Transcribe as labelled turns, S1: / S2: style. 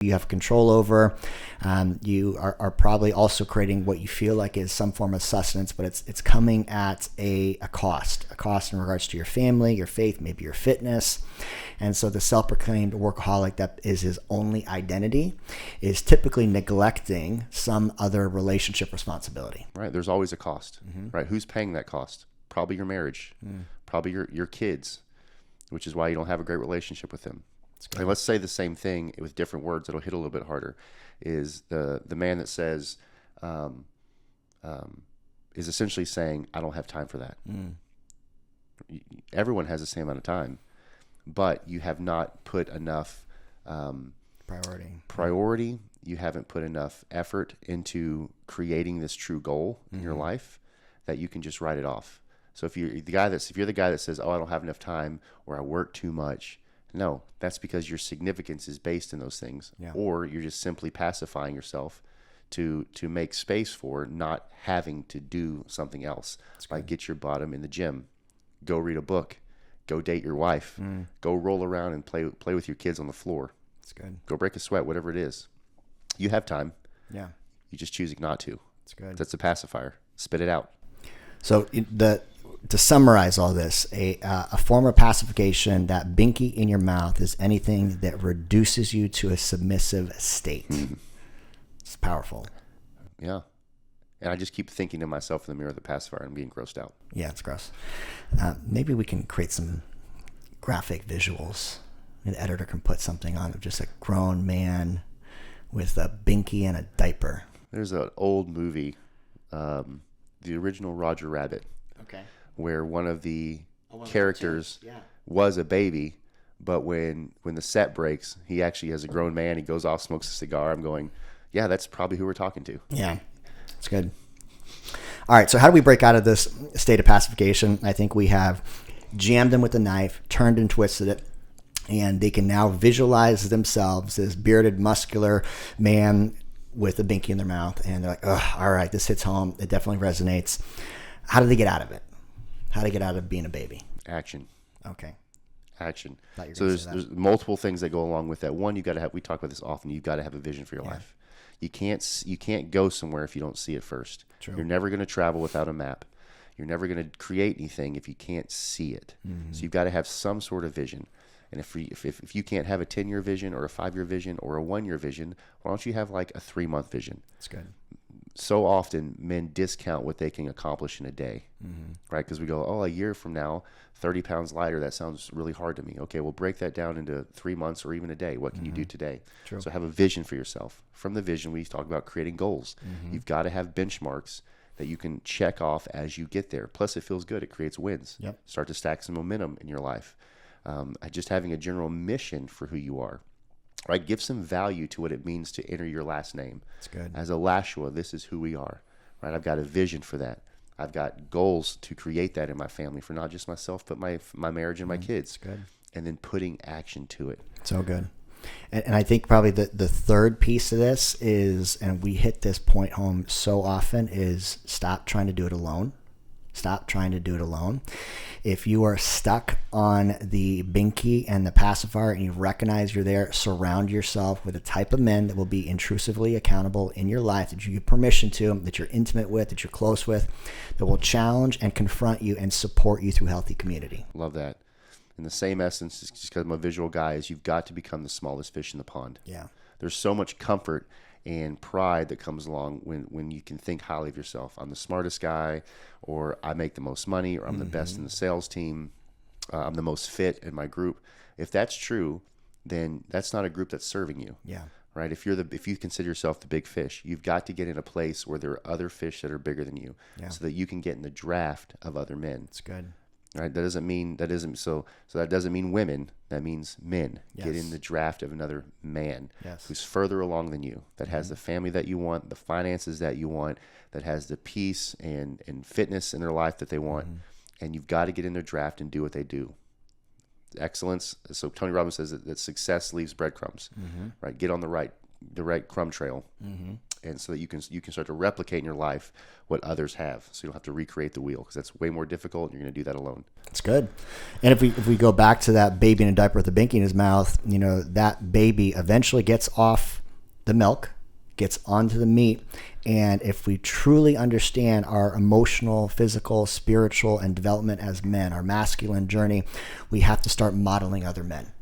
S1: you have control over. You are probably also creating what you feel like is some form of sustenance, but it's coming at a cost in regards to your family, your faith, maybe your fitness. And so the self-proclaimed workaholic that is his only identity is typically neglecting some other relationship responsibility.
S2: Right. There's always a cost, right? Who's paying that cost? Probably your marriage, probably your kids, which is why you don't have a great relationship with them. And let's say the same thing with different words that'll hit a little bit harder. Is the man that says, is essentially saying, I don't have time for that. Everyone has the same amount of time, but you have not put enough priority. You haven't put enough effort into creating this true goal in your life that you can just write it off. So if you're the guy that says, oh, I don't have enough time, or I work too much, no, that's because your significance is based in those things, or you're just simply pacifying yourself to make space for not having to do something else. Like get your bottom in the gym, go read a book, go date your wife, go roll around and play with your kids on the floor.
S1: That's good.
S2: Go break a sweat, whatever it is. You have time.
S1: Yeah.
S2: You just choosing not to.
S1: That's good.
S2: That's a pacifier. Spit it out.
S1: So to summarize all this, a form of pacification, that binky in your mouth, is anything that reduces you to a submissive state. It's powerful.
S2: Yeah. And I just keep thinking to myself in the mirror of the pacifier and being grossed out.
S1: Yeah, it's gross. Maybe we can create some graphic visuals. An editor can put something on of just a grown man with a binky and a diaper.
S2: There's an old movie, the original Roger Rabbit.
S1: Okay.
S2: Where one of the characters was a baby, but when the set breaks, he actually is a grown man. He goes off, smokes a cigar. I'm going, yeah, that's probably who we're talking to.
S1: Yeah, it's good. All right, so how do we break out of this state of pacification? I think we have jammed them with a knife, turned and twisted it, and they can now visualize themselves as bearded, muscular man with a binky in their mouth, and they're like, oh, all right, this hits home. It definitely resonates. How do they get out of it? How to get out of being a baby?
S2: Action.
S1: Okay.
S2: Action. So there's multiple things that go along with that. One, you got to have. We talk about this often. You've got to have a vision for your life. You can't go somewhere if you don't see it first.
S1: True.
S2: You're never going to travel without a map. You're never going to create anything if you can't see it. So you've got to have some sort of vision. And if you can't have a 10-year vision or a 5-year vision or a 1-year vision, why don't you have like a 3-month vision?
S1: That's good.
S2: So often men discount what they can accomplish in a day, right? Because we go, oh, a year from now, 30 pounds lighter, that sounds really hard to me. Okay, we'll break that down into 3 months or even a day. What can you do today?
S1: True.
S2: So have a vision for yourself. From the vision, we talk about creating goals. You've got to have benchmarks that you can check off as you get there. Plus, it feels good. It creates wins.
S1: Yep.
S2: Start to stack some momentum in your life. Just having a general mission for who you are. Right, give some value to what it means to enter your last name.
S1: That's good.
S2: As a Lashua, this is who we are. Right, I've got a vision for that. I've got goals to create that in my family for not just myself, but my marriage and my kids.
S1: That's good.
S2: And then putting action to it.
S1: So good. And I think probably the third piece of this is, and we hit this point home so often, is stop trying to do it alone. Stop trying to do it alone. If you are stuck on the binky and the pacifier and you recognize you're there, surround yourself with a type of men that will be intrusively accountable in your life, that you give permission to, that you're intimate with, that you're close with, that will challenge and confront you and support you through healthy community.
S2: Love that. In the same essence, just because I'm a visual guy, is you've got to become the smallest fish in the pond.
S1: Yeah.
S2: There's so much comfort and pride that comes along when you can think highly of yourself. I'm the smartest guy, or I make the most money, or I'm the best in the sales team. I'm the most fit in my group. If that's true, then that's not a group that's serving you.
S1: Yeah.
S2: Right? If you consider yourself the big fish, you've got to get in a place where there are other fish that are bigger than you, so that you can get in the draft of other men.
S1: That's good.
S2: Right? That doesn't mean women. That means men.
S1: Yes.
S2: Get in the draft of another man
S1: Yes.
S2: who's further along than you, that has the family that you want, the finances that you want, that has the peace and fitness in their life that they want. And you've got to get in their draft and do what they do. Excellence. So Tony Robbins says that success leaves breadcrumbs. Right? Get on the right crumb trail. and so that you can start to replicate in your life what others have, so you don't have to recreate the wheel, because that's way more difficult, and you're going to do that alone.
S1: That's good. And if we go back to that baby in a diaper with a binky in his mouth, that baby eventually gets off the milk, gets onto the meat. And if we truly understand our emotional, physical, spiritual, and development as men, our masculine journey, we have to start modeling other men.